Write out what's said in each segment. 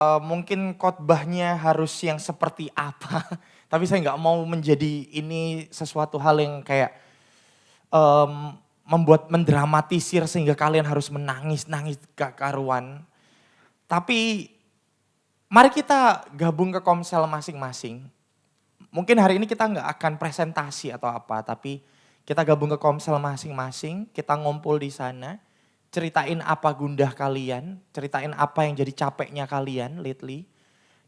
Mungkin khotbahnya harus yang seperti apa, tapi saya nggak mau menjadi ini sesuatu hal yang kayak membuat mendramatisir sehingga kalian harus menangis-nangis gak karuan. Tapi mari kita gabung ke komsel masing-masing. Mungkin hari ini kita nggak akan presentasi atau apa, tapi kita gabung ke komsel masing-masing, kita ngumpul di sana, ceritain apa gundah kalian, ceritain apa yang jadi capeknya kalian lately,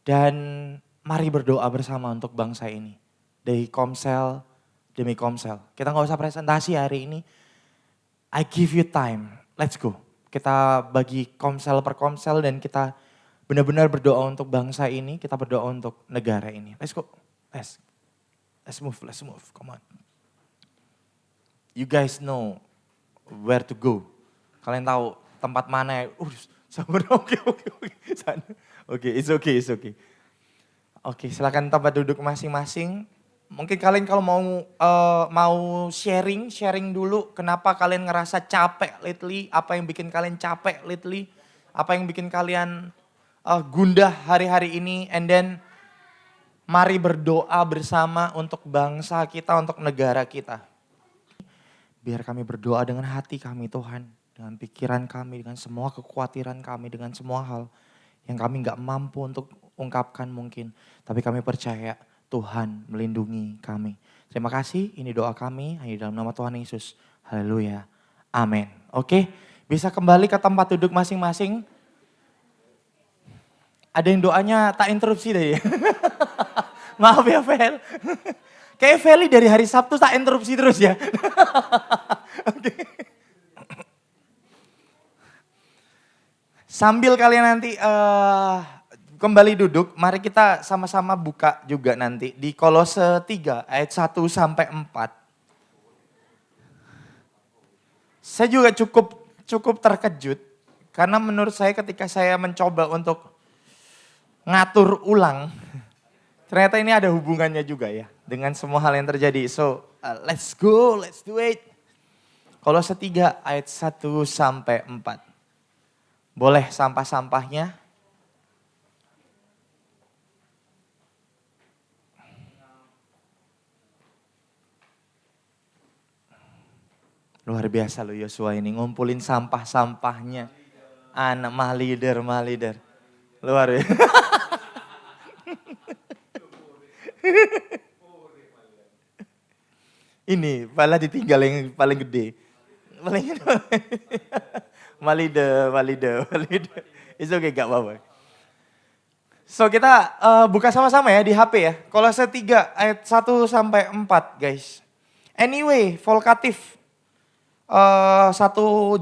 dan mari berdoa bersama untuk bangsa ini. Dari komsel demi komsel. Kita nggak usah presentasi hari ini. I give you time, let's go. Kita bagi komsel per komsel dan kita benar-benar berdoa untuk bangsa ini, kita berdoa untuk negara ini. Let's go, let's move, come on. You guys know where to go. Kalian tahu tempat mana ya? Sabar, oke. Sana. Oke, it's okay. Oke, silakan tempat duduk masing-masing. Mungkin kalian kalau mau sharing dulu kenapa kalian ngerasa capek lately, apa yang bikin kalian capek lately, apa yang bikin kalian gundah hari-hari ini, and then mari berdoa bersama untuk bangsa kita, untuk negara kita. Biar kami berdoa dengan hati kami Tuhan, dengan pikiran kami, dengan semua kekhawatiran kami, dengan semua hal yang kami gak mampu untuk ungkapkan mungkin. Tapi kami percaya Tuhan melindungi kami. Terima kasih, ini doa kami hanya dalam nama Tuhan Yesus. Haleluya, amin. Oke, bisa kembali ke tempat duduk masing-masing. Ada yang doanya tak interupsi deh ya. Maaf ya Fel. Kayak Feli dari hari Sabtu tak interupsi terus ya. Oke. Sambil kalian nanti kembali duduk, mari kita sama-sama buka juga nanti di Kolose 3 ayat 1 sampai 4. Saya juga cukup terkejut karena menurut saya ketika saya mencoba untuk ngatur ulang, ternyata ini ada hubungannya juga ya dengan semua hal yang terjadi. So, let's go, let's do it. Kolose 3 ayat 1 sampai 4. Boleh sampah-sampahnya? Luar biasa loh Yosua ini ngumpulin sampah-sampahnya. Anak mah leader. Luar biasa. Ini pala ditinggal yang paling gede. Malide. It's okay, gak apa-apa. So kita buka sama-sama ya di HP ya. Kolose 3 ayat 1 sampai 4 guys. Anyway, Volkatif 1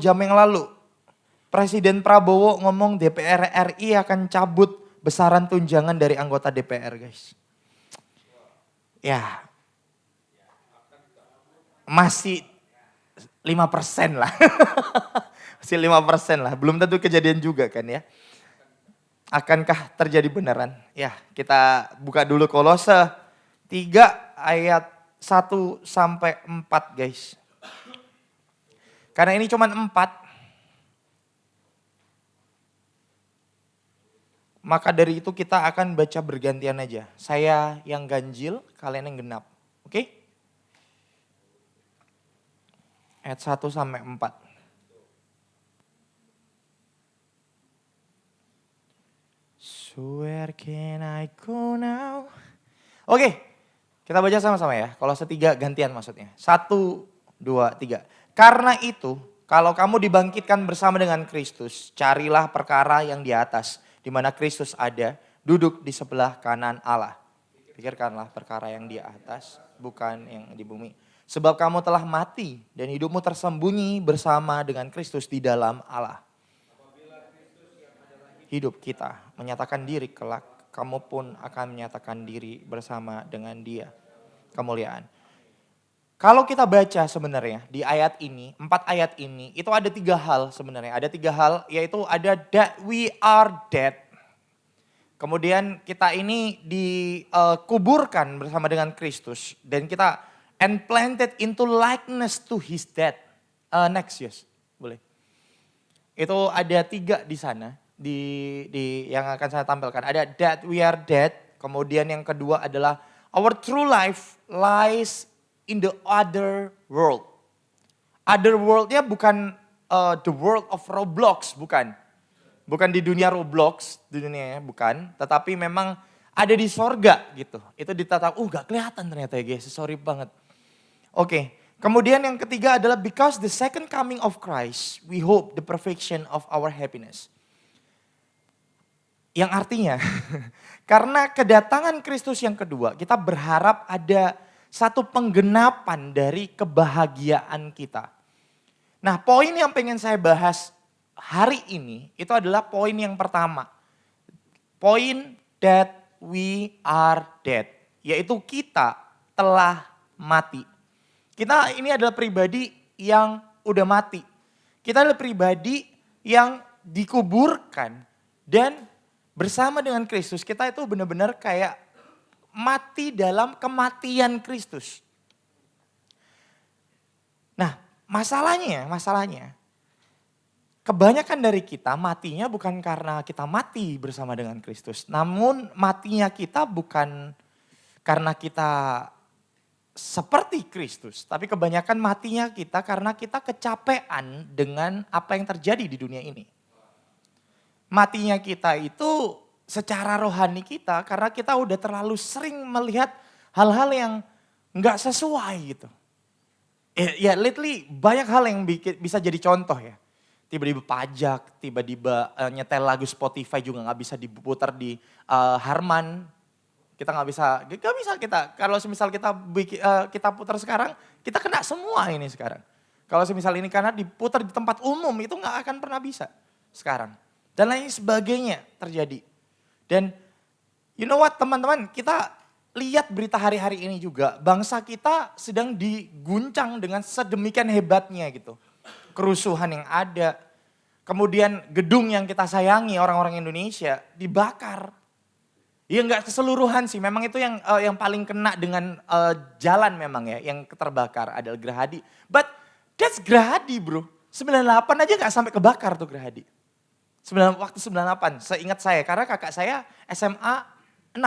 jam yang lalu. Presiden Prabowo ngomong DPR RI akan cabut besaran tunjangan dari anggota DPR guys. Ya, masih 5% lah. Masih 5% lah. Belum tentu kejadian juga kan ya. Akankah terjadi beneran? Ya, kita buka dulu Kolose 3 ayat 1 sampai 4 guys. Karena ini cuma 4. Maka dari itu kita akan baca bergantian aja. Saya yang ganjil, kalian yang genap. Oke? Ayat 1 sampai 4. So where can I go now? Oke, kita baca sama-sama ya. Kolose 3 gantian maksudnya. 1, 2, 3. Karena itu, kalau kamu dibangkitkan bersama dengan Kristus, carilah perkara yang di atas, di mana Kristus ada, duduk di sebelah kanan Allah. Pikirkanlah perkara yang di atas, bukan yang di bumi. Sebab kamu telah mati dan hidupmu tersembunyi bersama dengan Kristus di dalam Allah. Hidup kita menyatakan diri kelak, kamu pun akan menyatakan diri bersama dengan Dia. Kemuliaan. Kalau kita baca sebenarnya di ayat ini, 4 ayat ini, itu ada 3 hal sebenarnya. Ada 3 hal, yaitu ada that we are dead. Kemudian kita ini dikuburkan bersama dengan Kristus. Dan kita and planted into likeness to his death. Next, yes, boleh. Itu ada 3 di sana. yang akan saya tampilkan. Ada that we are dead, kemudian yang kedua adalah our true life lies in the other world. Other world-nya bukan the world of Roblox, bukan. Bukan di dunia Roblox, di dunia bukan. Tetapi memang ada di sorga gitu. Itu ditatap, gak kelihatan ternyata ya guys, sorry banget. Oke, kemudian yang ketiga adalah because the second coming of Christ, we hope the perfection of our happiness. Yang artinya, karena kedatangan Kristus yang kedua, kita berharap ada satu penggenapan dari kebahagiaan kita. Nah, poin yang pengen saya bahas hari ini itu adalah poin yang pertama. Poin that we are dead, yaitu kita telah mati. Kita ini adalah pribadi yang udah mati. Kita adalah pribadi yang dikuburkan dan bersama dengan Kristus kita itu benar-benar kayak mati dalam kematian Kristus. Nah, masalahnya, kebanyakan dari kita matinya bukan karena kita mati bersama dengan Kristus. Namun matinya kita bukan karena kita seperti Kristus. Tapi kebanyakan matinya kita karena kita kecapean dengan apa yang terjadi di dunia ini. Matinya kita itu secara rohani kita karena kita udah terlalu sering melihat hal-hal yang gak sesuai gitu. Ya lately banyak hal yang bisa jadi contoh ya. Tiba-tiba pajak, tiba-tiba nyetel lagu Spotify juga gak bisa diputar di Harman. Kita gak bisa kita. Kalau semisal kita putar sekarang, kita kena semua ini sekarang. Kalau semisal ini karena diputar di tempat umum itu gak akan pernah bisa sekarang. Dan lain sebagainya terjadi. Dan you know what teman-teman, kita lihat berita hari-hari ini juga, bangsa kita sedang diguncang dengan sedemikian hebatnya gitu. Kerusuhan yang ada, kemudian gedung yang kita sayangi orang-orang Indonesia dibakar. Ya enggak keseluruhan sih, memang itu yang paling kena dengan jalan memang ya, yang terbakar adalah Gerahadi. But that's Gerahadi bro, 98 aja gak sampai kebakar tuh Gerahadi. Waktu 98, seingat saya, karena kakak saya SMA 6.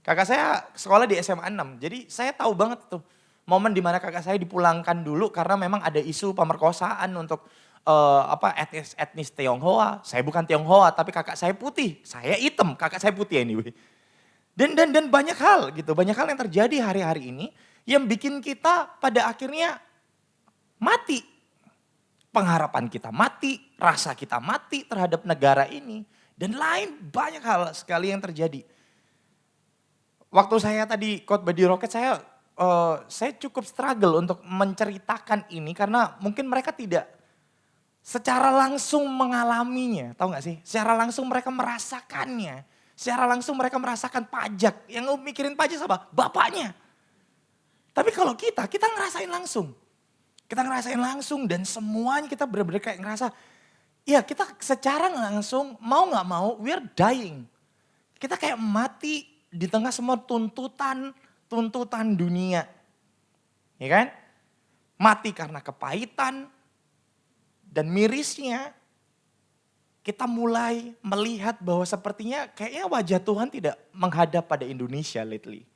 Kakak saya sekolah di SMA 6, jadi saya tahu banget tuh momen dimana kakak saya dipulangkan dulu karena memang ada isu pemerkosaan untuk etnis Tionghoa. Saya bukan Tionghoa tapi kakak saya putih, saya hitam, kakak saya putih anyway. Dan banyak hal gitu, banyak hal yang terjadi hari-hari ini yang bikin kita pada akhirnya mati. Pengharapan kita mati, rasa kita mati terhadap negara ini dan lain banyak hal sekali yang terjadi. Waktu saya tadi khotbah di Rocket saya cukup struggle untuk menceritakan ini karena mungkin mereka tidak secara langsung mengalaminya, tahu gak sih? Secara langsung mereka merasakannya, secara langsung mereka merasakan pajak. Yang mikirin pajak siapa? Bapaknya. Tapi kalau kita ngerasain langsung. Kita ngerasain langsung dan semuanya kita benar-benar kayak ngerasa, ya kita secara langsung mau gak mau we are dying. Kita kayak mati di tengah semua tuntutan dunia. Ya kan? Mati karena kepahitan dan mirisnya kita mulai melihat bahwa sepertinya kayaknya wajah Tuhan tidak menghadap pada Indonesia lately.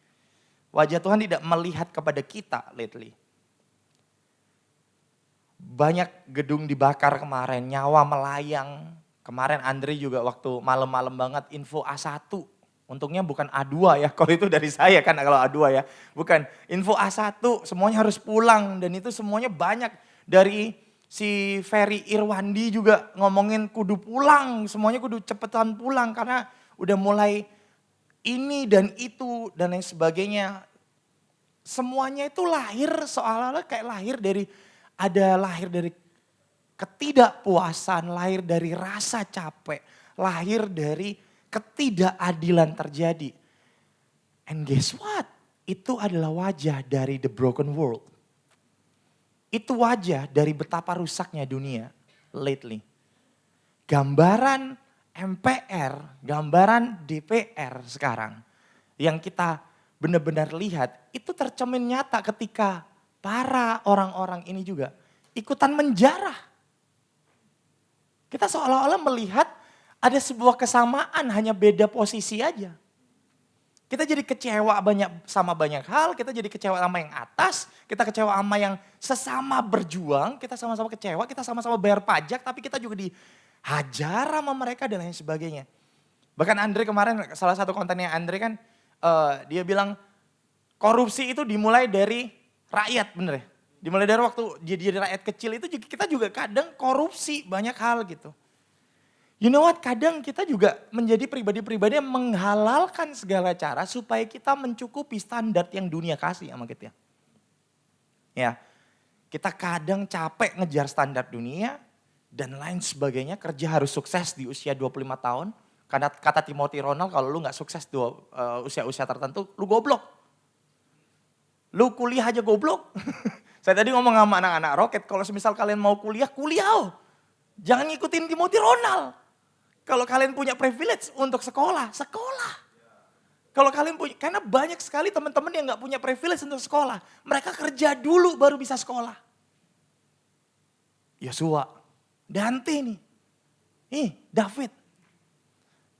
Wajah Tuhan tidak melihat kepada kita lately. Banyak gedung dibakar kemarin, nyawa melayang. Kemarin Andre juga waktu malam-malam banget info A1. Untungnya bukan A2 ya, kalau itu dari saya kan kalau A2 ya. Bukan, info A1 semuanya harus pulang dan itu semuanya banyak. Dari si Ferry Irwandi juga ngomongin kudu pulang, semuanya kudu cepetan pulang karena udah mulai ini dan itu dan lain sebagainya. Semuanya itu lahir seolah-olah kayak lahir dari ketidakpuasan, lahir dari rasa capek, lahir dari ketidakadilan terjadi. And guess what? Itu adalah wajah dari the broken world. Itu wajah dari betapa rusaknya dunia lately. Gambaran MPR, gambaran DPR sekarang yang kita benar-benar lihat itu tercermin nyata ketika para orang-orang ini juga ikutan menjarah. Kita seolah-olah melihat Ada sebuah kesamaan, hanya beda posisi aja. Kita jadi kecewa sama banyak hal, kita jadi kecewa sama yang atas, kita kecewa sama yang sesama berjuang, kita sama-sama kecewa, kita sama-sama bayar pajak, tapi kita juga dihajar sama mereka dan lain sebagainya. Bahkan Andre kemarin, salah satu kontennya Andre kan, dia bilang korupsi itu dimulai dari rakyat, bener ya? Dimulai dari waktu dia jadi rakyat kecil itu kita juga kadang korupsi banyak hal gitu. You know what, kadang kita juga menjadi pribadi-pribadi yang menghalalkan segala cara supaya kita mencukupi standar yang dunia kasih sama kita. Ya, kita kadang capek ngejar standar dunia dan lain sebagainya. Kerja harus sukses di usia 25 tahun. Karena kata Timothy Ronald, kalau lu gak sukses usia-usia tertentu, lu goblok. Lu kuliah aja goblok. Saya tadi ngomong sama anak-anak roket, kalau semisal kalian mau kuliah, kuliah. Jangan ngikutin Timothy Ronald. Kalau kalian punya privilege untuk sekolah, sekolah. Kalau kalian punya, karena banyak sekali teman-teman yang gak punya privilege untuk sekolah. Mereka kerja dulu baru bisa sekolah. Yosua, Dante nih, David.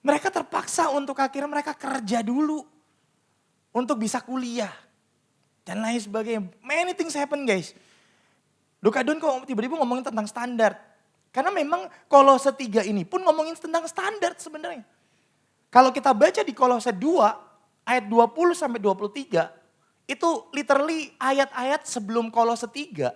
Mereka terpaksa untuk akhirnya mereka kerja dulu. Untuk bisa kuliah. Dan lain sebagainya. Many things happen guys. Dukadun kok tiba-tiba ngomongin tentang standar. Karena memang Kolose 3 ini pun ngomongin tentang standar sebenarnya. Kalau kita baca di Kolose 2 ayat 20 sampai 23, itu literally ayat-ayat sebelum Kolose 3.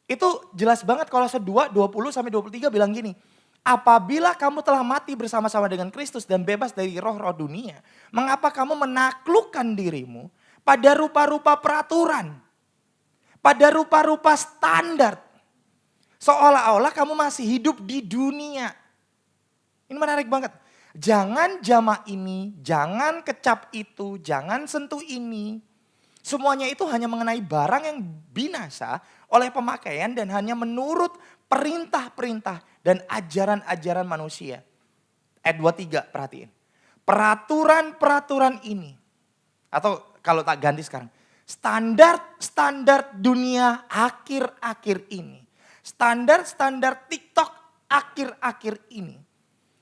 Itu jelas banget Kolose 2 20 sampai 23 bilang gini, apabila kamu telah mati bersama-sama dengan Kristus dan bebas dari roh-roh dunia, mengapa kamu menaklukkan dirimu pada rupa-rupa peraturan, pada rupa-rupa standar, seolah-olah kamu masih hidup di dunia. Ini menarik banget. Jangan jama ini, jangan kecap itu, jangan sentuh ini. Semuanya itu hanya mengenai barang yang binasa oleh pemakaian dan hanya menurut perintah-perintah dan ajaran-ajaran manusia. Ayat 23 perhatiin. Peraturan-peraturan ini, atau kalau tak ganti sekarang, standar-standar dunia akhir-akhir ini. Standar-standar TikTok akhir-akhir ini.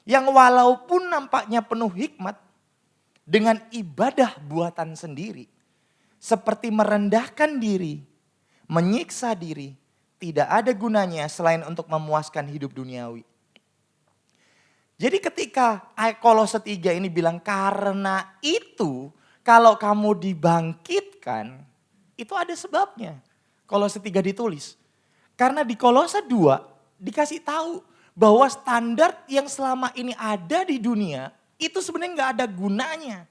Yang walaupun nampaknya penuh hikmat, dengan ibadah buatan sendiri. Seperti merendahkan diri, menyiksa diri, tidak ada gunanya selain untuk memuaskan hidup duniawi. Jadi ketika Kolose 3 ini bilang karena itu kalau kamu dibangkitkan, itu ada sebabnya. Kolose 3 ditulis. Karena di Kolose 2 dikasih tahu bahwa standar yang selama ini ada di dunia itu sebenarnya gak ada gunanya.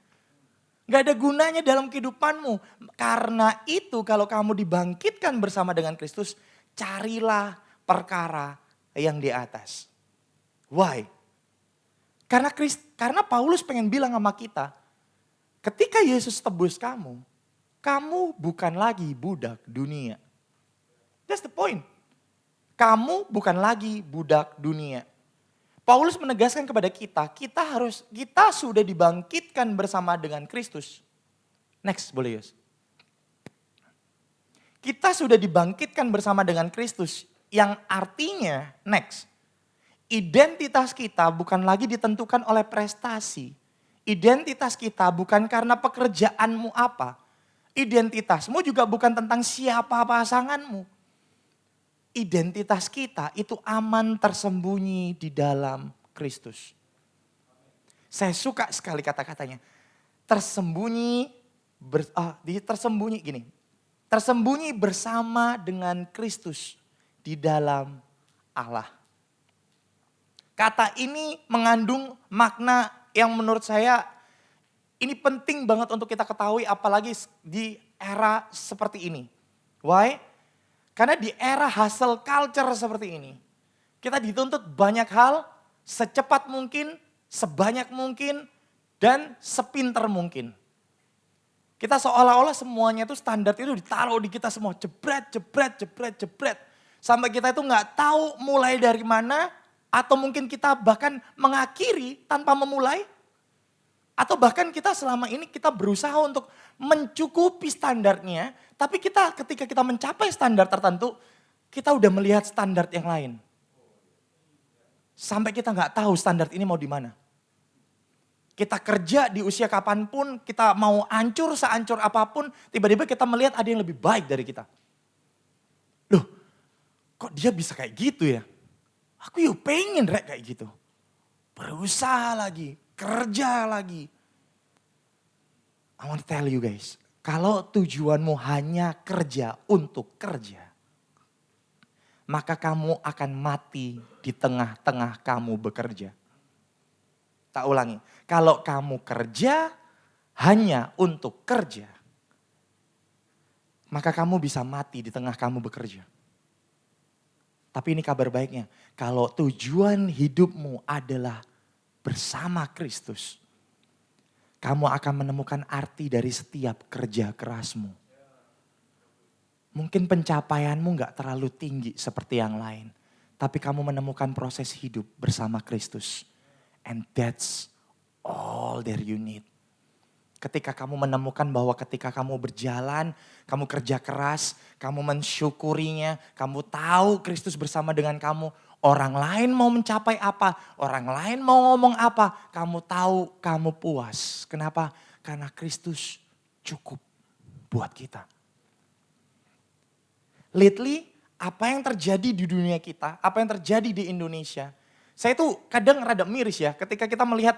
Gak ada gunanya dalam kehidupanmu. Karena itu kalau kamu dibangkitkan bersama dengan Kristus, carilah perkara yang di atas. Why? Karena Paulus pengen bilang sama kita, ketika Yesus tebus kamu, kamu bukan lagi budak dunia. That's the point. Kamu bukan lagi budak dunia. Paulus menegaskan kepada kita, kita sudah dibangkitkan bersama dengan Kristus. Next, boleh Yos. Kita sudah dibangkitkan bersama dengan Kristus, yang artinya, next, identitas kita bukan lagi ditentukan oleh prestasi. Identitas kita bukan karena pekerjaanmu apa. Identitasmu juga bukan tentang siapa pasanganmu. Identitas kita itu aman tersembunyi di dalam Kristus. Saya suka sekali kata-katanya. Tersembunyi bersama dengan Kristus di dalam Allah. Kata ini mengandung makna yang menurut saya ini penting banget untuk kita ketahui apalagi di era seperti ini. Why? Karena di era hustle culture seperti ini, kita dituntut banyak hal secepat mungkin, sebanyak mungkin, dan sepinter mungkin. Kita seolah-olah semuanya itu standar itu ditaruh di kita semua, jebret. Sampai kita itu gak tahu mulai dari mana, atau mungkin kita bahkan mengakhiri tanpa memulai. Atau bahkan kita selama ini kita berusaha untuk mencukupi standarnya. Tapi ketika kita mencapai standar tertentu, kita udah melihat standar yang lain. Sampai kita nggak tahu standar ini mau di mana. Kita kerja di usia kapanpun, kita mau hancur sehancur apapun, tiba-tiba kita melihat ada yang lebih baik dari kita. Loh, kok dia bisa kayak gitu ya? Aku yuk pengen kayak gitu. Berusaha lagi, kerja lagi. I want to tell you guys, kalau tujuanmu hanya kerja untuk kerja, maka kamu akan mati di tengah-tengah kamu bekerja. Tak ulangi, kalau kamu kerja hanya untuk kerja, maka kamu bisa mati di tengah kamu bekerja. Tapi ini kabar baiknya, kalau tujuan hidupmu adalah bersama Kristus, kamu akan menemukan arti dari setiap kerja kerasmu. Mungkin pencapaianmu gak terlalu tinggi seperti yang lain, tapi kamu menemukan proses hidup bersama Kristus. And that's all that you need. Ketika kamu menemukan bahwa ketika kamu berjalan, kamu kerja keras, kamu mensyukurinya, kamu tahu Kristus bersama dengan kamu. Orang lain mau mencapai apa, orang lain mau ngomong apa, kamu tahu kamu puas. Kenapa? Karena Kristus cukup buat kita. Lately, apa yang terjadi di dunia kita, apa yang terjadi di Indonesia, saya tuh kadang rada miris ya ketika kita melihat,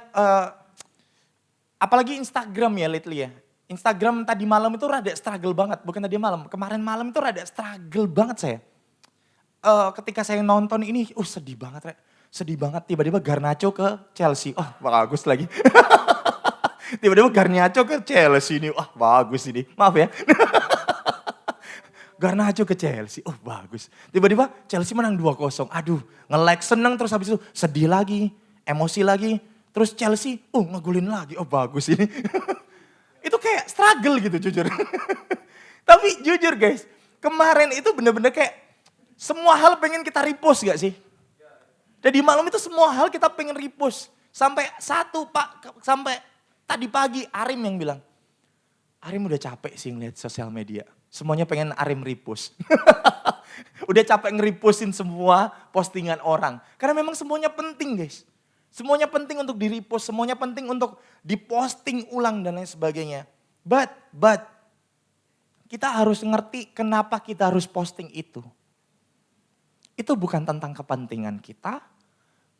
apalagi Instagram ya lately ya. Instagram tadi malam itu rada struggle banget, bukan tadi malam, kemarin malam itu rada struggle banget saya. Ketika saya nonton ini, sedih banget Rek. Sedih banget, tiba-tiba Garnacho ke Chelsea, bagus lagi. Tiba-tiba Garnacho ke Chelsea ini, bagus ini, maaf ya. Garnacho ke Chelsea, bagus. Tiba-tiba Chelsea menang 2-0. Aduh, nge-like seneng terus habis itu sedih lagi, emosi lagi. Terus Chelsea, ngegolin lagi, bagus ini. Itu kayak struggle gitu jujur. Tapi jujur guys, kemarin itu bener-bener kayak semua hal pengen kita repost gak sih? Dan di malam itu semua hal kita pengen repost. Sampai sampai tadi pagi Arim yang bilang, Arim udah capek sih ngeliat sosial media. Semuanya pengen Arim repost. Udah capek nge-repostin semua postingan orang. Karena memang semuanya penting guys. Semuanya penting untuk di-repost, semuanya penting untuk diposting ulang dan lain sebagainya. But, kita harus ngerti kenapa kita harus posting itu. Itu bukan tentang kepentingan kita.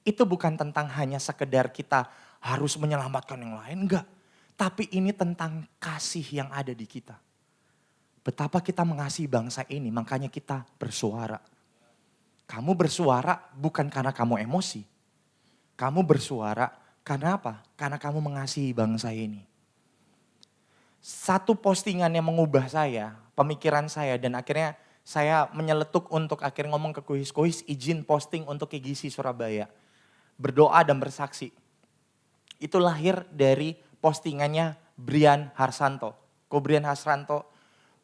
Itu bukan tentang hanya sekedar kita harus menyelamatkan yang lain, enggak. Tapi ini tentang kasih yang ada di kita. Betapa kita mengasihi bangsa ini, makanya kita bersuara. Kamu bersuara bukan karena kamu emosi. Kamu bersuara karena apa? Karena kamu mengasihi bangsa ini. Satu postingan yang mengubah saya, pemikiran saya, dan akhirnya saya menyeletuk untuk akhirnya ngomong ke Kuhis, izin posting untuk KGC Surabaya. Berdoa dan bersaksi. Itu lahir dari postingannya Brian Harsanto. Brian Harsanto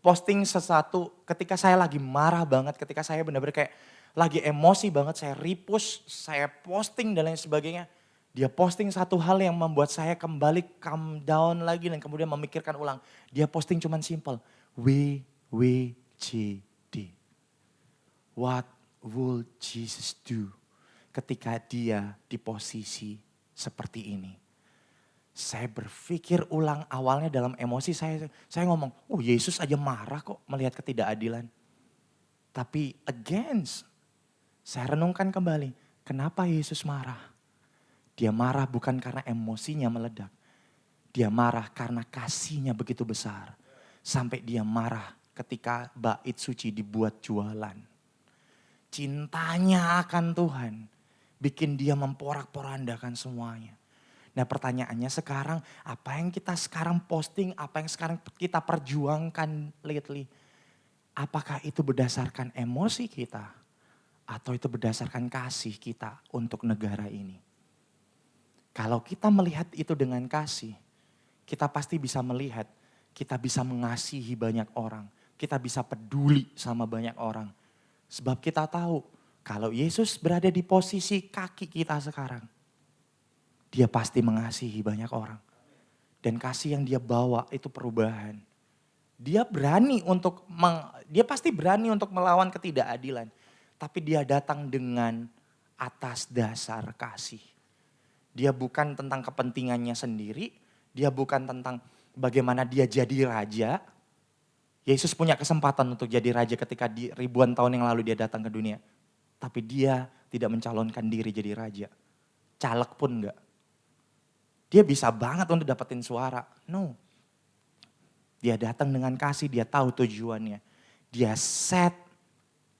posting sesuatu ketika saya lagi marah banget, ketika saya benar-benar kayak lagi emosi banget, saya repost, saya posting dan lain sebagainya. Dia posting satu hal yang membuat saya kembali calm down lagi dan kemudian memikirkan ulang. Dia posting cuman simple, WWJD. What will Jesus do ketika dia di posisi seperti ini? Saya berpikir ulang, awalnya dalam emosi saya ngomong, Yesus aja marah kok melihat ketidakadilan. Tapi saya renungkan kembali, kenapa Yesus marah? Dia marah bukan karena emosinya meledak. Dia marah karena kasihnya begitu besar. Sampai dia marah ketika bait suci dibuat jualan. Cintanya akan Tuhan bikin dia memporak-porandakan semuanya. Nah pertanyaannya sekarang, apa yang kita sekarang posting, apa yang sekarang kita perjuangkan lately, apakah itu berdasarkan emosi kita atau itu berdasarkan kasih kita untuk negara ini? Kalau kita melihat itu dengan kasih, kita pasti bisa melihat, kita bisa mengasihi banyak orang, kita bisa peduli sama banyak orang. Sebab kita tahu kalau Yesus berada di posisi kaki kita sekarang, dia pasti mengasihi banyak orang. Dan kasih yang dia bawa itu perubahan. Dia pasti berani untuk melawan ketidakadilan. Tapi dia datang dengan atas dasar kasih. Dia bukan tentang kepentingannya sendiri, dia bukan tentang bagaimana dia jadi raja. Yesus punya kesempatan untuk jadi raja ketika di ribuan tahun yang lalu dia datang ke dunia. Tapi dia tidak mencalonkan diri jadi raja. Caleg pun enggak. Dia bisa banget untuk dapetin suara. No. Dia datang dengan kasih, dia tahu tujuannya. Dia set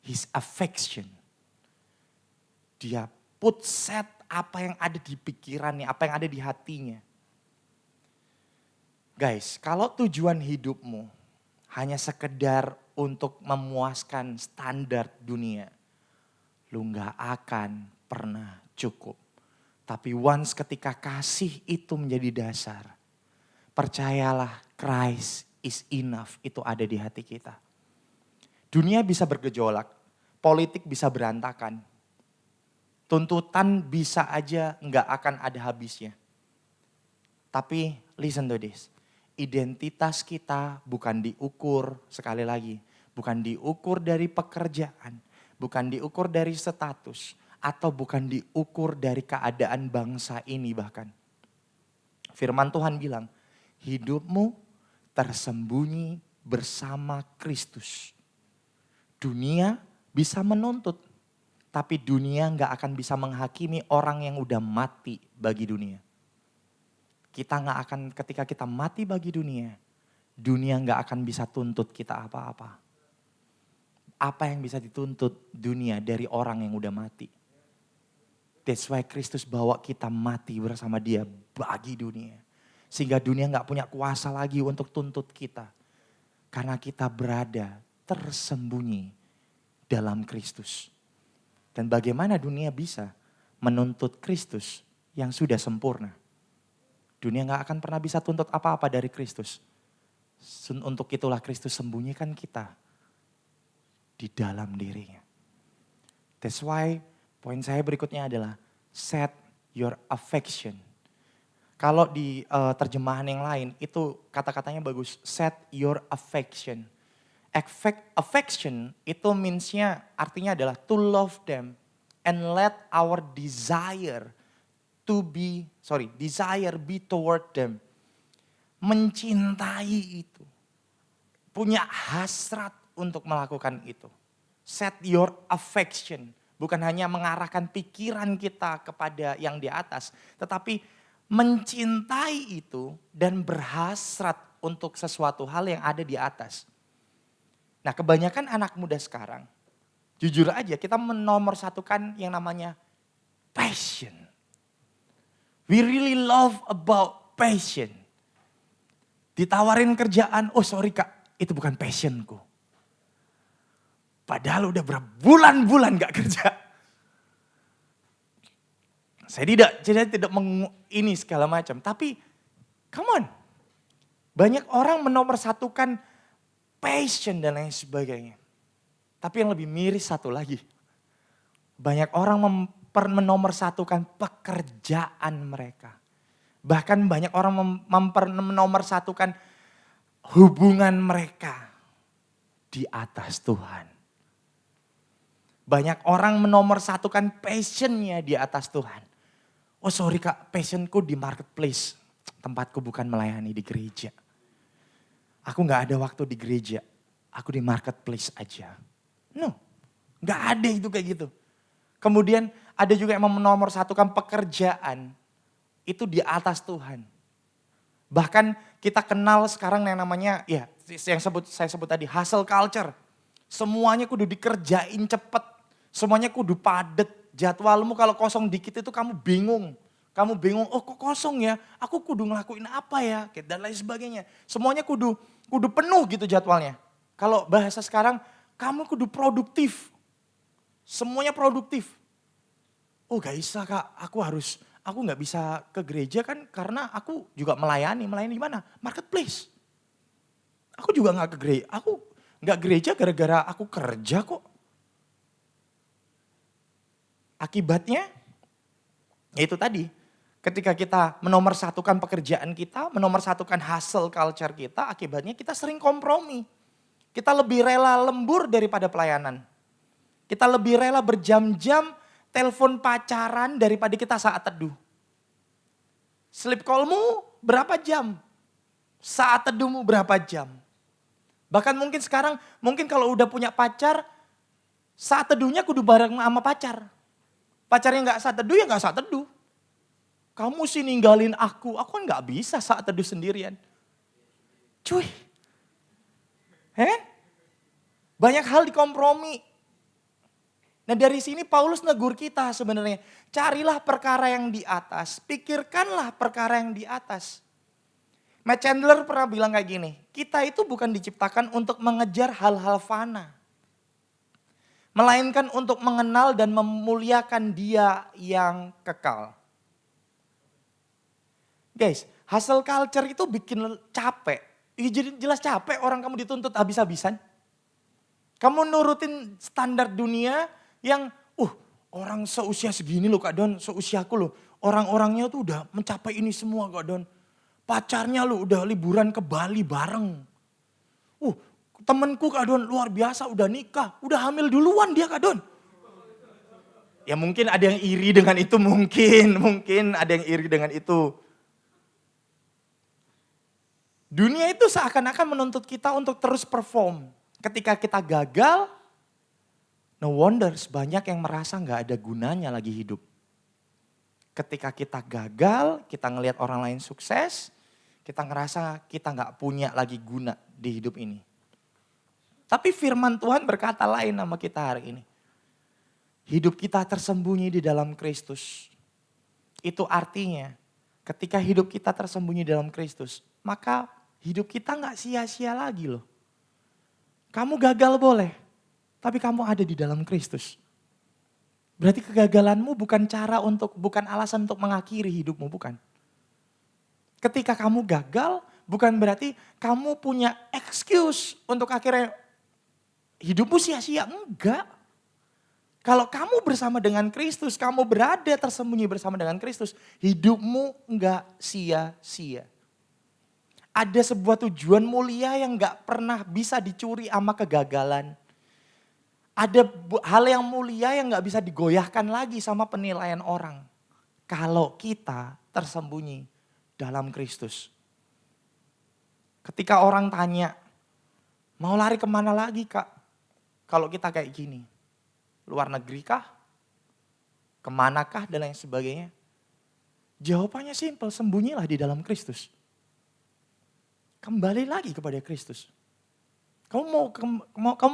his affection. Dia set apa yang ada di pikirannya, apa yang ada di hatinya. Guys, kalau tujuan hidupmu hanya sekedar untuk memuaskan standar dunia, lu gak akan pernah cukup. Tapi once ketika kasih itu menjadi dasar, percayalah Christ is enough, itu ada di hati kita. Dunia bisa bergejolak, politik bisa berantakan, tuntutan bisa aja nggak akan ada habisnya. Tapi listen to this, identitas kita bukan diukur, sekali lagi, bukan diukur dari pekerjaan, bukan diukur dari status, atau bukan diukur dari keadaan bangsa ini bahkan. Firman Tuhan bilang, hidupmu tersembunyi bersama Kristus. Dunia bisa menuntut, tapi dunia gak akan bisa menghakimi orang yang udah mati bagi dunia. Kita gak akan, ketika kita mati bagi dunia gak akan bisa tuntut kita apa-apa. Apa yang bisa dituntut dunia dari orang yang udah mati? That's why Kristus bawa kita mati bersama dia bagi dunia. Sehingga dunia gak punya kuasa lagi untuk tuntut kita. Karena kita berada tersembunyi dalam Kristus. Dan bagaimana dunia bisa menuntut Kristus yang sudah sempurna? Dunia gak akan pernah bisa tuntut apa-apa dari Kristus. Untuk itulah Kristus sembunyikan kita di dalam dirinya. That's why poin saya berikutnya adalah set your affection. Kalau di terjemahan yang lain itu kata-katanya bagus, set your affection. Affection itu means-nya artinya adalah to love them and let our desire be toward them. Mencintai itu. Punya hasrat untuk melakukan itu. Set your affection. Bukan hanya mengarahkan pikiran kita kepada yang di atas. Tetapi mencintai itu dan berhasrat untuk sesuatu hal yang ada di atas. Nah, kebanyakan anak muda sekarang, jujur aja kita menomorsatukan yang namanya passion. We really love about passion. Ditawarin kerjaan, oh sorry kak, itu bukan passionku. Padahal udah berbulan-bulan gak kerja. Saya tidak ini segala macam. Tapi come on. Banyak orang menomorsatukan passion dan lain sebagainya. Tapi yang lebih miris satu lagi. Banyak orang menomorsatukan pekerjaan mereka. Bahkan banyak orang menomorsatukan hubungan mereka di atas Tuhan. Banyak orang menomorsatukan passionnya di atas Tuhan. Oh sorry kak, passionku di marketplace. Tempatku bukan melayani di gereja. Aku gak ada waktu di gereja. Aku di marketplace aja. No, gak ada itu kayak gitu. Kemudian ada juga yang menomorsatukan pekerjaan. Itu di atas Tuhan. Bahkan kita kenal sekarang yang namanya, ya yang saya sebut tadi, hustle culture. Semuanya kudu dikerjain cepet. Semuanya kudu padet. Jadwalmu kalau kosong dikit itu kamu bingung. Kamu bingung, oh kok kosong ya? Aku kudu ngelakuin apa ya? Dan lain sebagainya. Semuanya kudu penuh gitu jadwalnya. Kalau bahasa sekarang, kamu kudu produktif. Semuanya produktif. Oh gak bisa kak, aku gak bisa ke gereja kan karena aku juga melayani di mana? Marketplace. Aku juga gak ke gereja, aku gak gereja gara-gara aku kerja kok. Akibatnya, ya itu tadi, ketika kita menomorsatukan pekerjaan kita, menomorsatukan hustle culture kita, akibatnya kita sering kompromi. Kita lebih rela lembur daripada pelayanan. Kita lebih rela berjam-jam telepon pacaran daripada kita saat teduh. Sleep callmu berapa jam? Saat teduhmu berapa jam? Bahkan mungkin sekarang, mungkin kalau udah punya pacar, saat teduhnya kudu bareng sama pacar. Pacarnya gak saat teduh ya gak saat teduh. Kamu sih ninggalin aku kan gak bisa saat teduh sendirian. Cuy. Banyak hal dikompromi. Nah dari sini Paulus negur kita sebenarnya. Carilah perkara yang di atas, pikirkanlah perkara yang di atas. Matt Chandler pernah bilang kayak gini, kita itu bukan diciptakan untuk mengejar hal-hal fana. Melainkan untuk mengenal dan memuliakan Dia yang kekal. Guys, hustle culture itu bikin capek. Ya, jadi jelas capek orang kamu dituntut habis-habisan. Kamu nurutin standar dunia yang, orang seusia segini loh Kak Don, seusiaku loh. Orang-orangnya tuh udah mencapai ini semua Kak Don. Pacarnya lu udah liburan ke Bali bareng. Temenku Kak Don luar biasa udah nikah. Udah hamil duluan dia Kak Don. Ya mungkin ada yang iri dengan itu mungkin ada yang iri dengan itu. Dunia itu seakan-akan menuntut kita untuk terus perform. Ketika kita gagal, no wonder banyak yang merasa gak ada gunanya lagi hidup. Ketika kita gagal, kita ngelihat orang lain sukses, kita ngerasa kita gak punya lagi guna di hidup ini. Tapi firman Tuhan berkata lain sama kita hari ini. Hidup kita tersembunyi di dalam Kristus. Itu artinya ketika hidup kita tersembunyi dalam Kristus, maka hidup kita gak sia-sia lagi loh. Kamu gagal boleh, tapi kamu ada di dalam Kristus. Berarti kegagalanmu bukan alasan untuk mengakhiri hidupmu, bukan. Ketika kamu gagal, bukan berarti kamu punya excuse untuk akhirnya hidupmu sia-sia, enggak. Kalau kamu bersama dengan Kristus, kamu berada tersembunyi bersama dengan Kristus, hidupmu enggak sia-sia. Ada sebuah tujuan mulia yang enggak pernah bisa dicuri sama kegagalan. Ada hal yang mulia yang gak bisa digoyahkan lagi sama penilaian orang. Kalau kita tersembunyi dalam Kristus. Ketika orang tanya, mau lari kemana lagi Kak? Kalau kita kayak gini, luar negeri kah? Kemanakah dan lain sebagainya? Jawabannya simpel, sembunyilah di dalam Kristus. Kembali lagi kepada Kristus. Kamu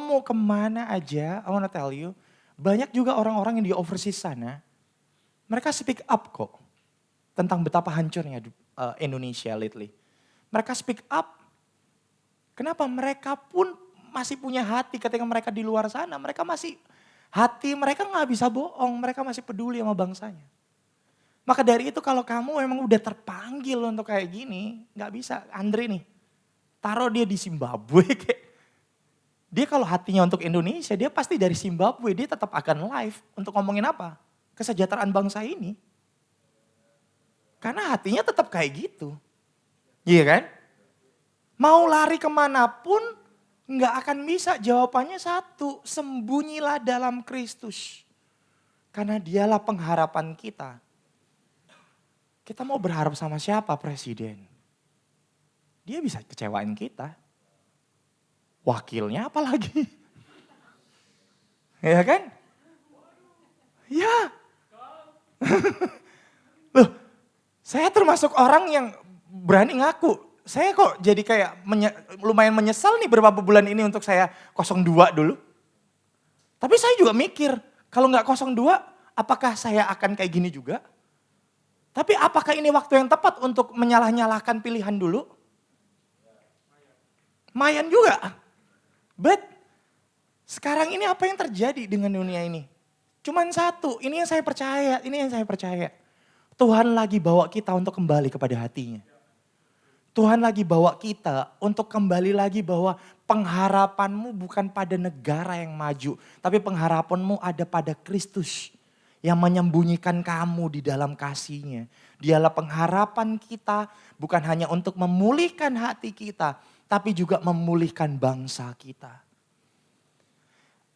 mau kemana aja, I wanna tell you. Banyak juga orang-orang yang di overseas sana, mereka speak up kok. Tentang betapa hancurnya Indonesia lately. Mereka speak up. Kenapa? Mereka pun masih punya hati ketika mereka di luar sana. Hati mereka gak bisa bohong, mereka masih peduli sama bangsanya. Maka dari itu kalau kamu memang udah terpanggil untuk kayak gini, gak bisa. Andre nih, taruh dia di Zimbabwe kayak. Dia kalau hatinya untuk Indonesia, dia pasti dari Zimbabwe, dia tetap akan live untuk ngomongin apa? Kesejahteraan bangsa ini. Karena hatinya tetap kayak gitu. Iya kan? Mau lari kemanapun, nggak akan bisa. Jawabannya satu, sembunyilah dalam Kristus. Karena dialah pengharapan kita. Kita mau berharap sama siapa presiden? Dia bisa kecewain kita. Wakilnya apa lagi? Ya kan? Ya. Loh, saya termasuk orang yang berani ngaku. Saya kok jadi kayak lumayan menyesal nih beberapa bulan ini untuk saya 02 dulu. Tapi saya juga mikir, kalau nggak 02, apakah saya akan kayak gini juga? Tapi apakah ini waktu yang tepat untuk menyalah-nyalahkan pilihan dulu? Mayan juga. But sekarang ini apa yang terjadi dengan dunia ini? Cuman satu, ini yang saya percaya. Tuhan lagi bawa kita untuk kembali kepada hatinya. Tuhan lagi bawa kita untuk kembali lagi bahwa pengharapanmu bukan pada negara yang maju. Tapi pengharapanmu ada pada Kristus yang menyembunyikan kamu di dalam kasih-Nya. Dialah pengharapan kita bukan hanya untuk memulihkan hati kita, tapi juga memulihkan bangsa kita.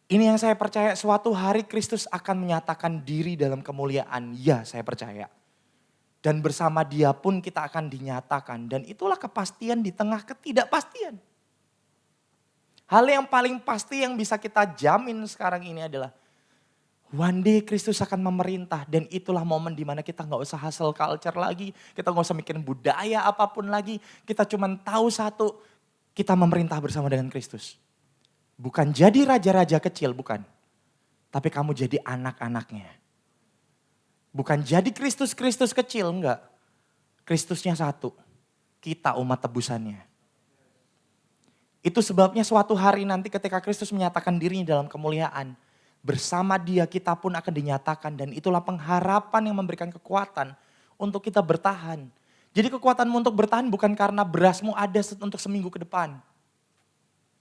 Ini yang saya percaya, suatu hari Kristus akan menyatakan diri dalam kemuliaan. Ya, saya percaya. Dan bersama dia pun kita akan dinyatakan. Dan itulah kepastian di tengah ketidakpastian. Hal yang paling pasti yang bisa kita jamin sekarang ini adalah one day Kristus akan memerintah. Dan itulah momen dimana kita gak usah hustle culture lagi. Kita gak usah mikirin budaya apapun lagi. Kita cuma tahu satu, kita memerintah bersama dengan Kristus. Bukan jadi raja-raja kecil, bukan. Tapi kamu jadi anak-anaknya. Bukan jadi Kristus-Kristus kecil, enggak. Kristusnya satu. Kita umat tebusannya. Itu sebabnya suatu hari nanti ketika Kristus menyatakan dirinya dalam kemuliaan. Bersama dia kita pun akan dinyatakan. Dan itulah pengharapan yang memberikan kekuatan untuk kita bertahan. Jadi kekuatanmu untuk bertahan bukan karena berasmu ada untuk seminggu ke depan.